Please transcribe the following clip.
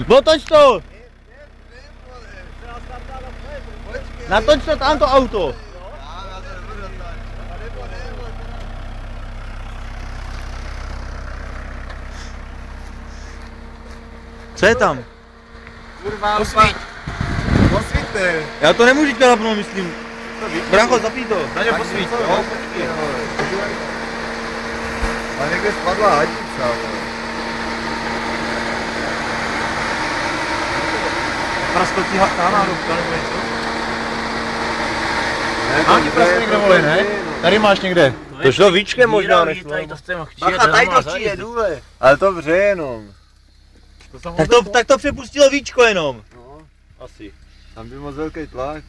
Otoč to! Natoč to tamto auto! Co je tam? Kurva, posvíť. Posvíťte. Já to nemůžu teďka napnout, myslím. Bracho, zapí to. Na ně posvíť. Jo, A někde spadla hadička. praskl ti náhodovka nebo něco? Mám ti praskl někde vole, ne? Tady máš někde. To šlo víčkem možná, než Bacha, tady to přijde, důle. Ale to vře jenom. Tak to přepustilo víčko jenom. No, Asi. tam by moc velký tlak.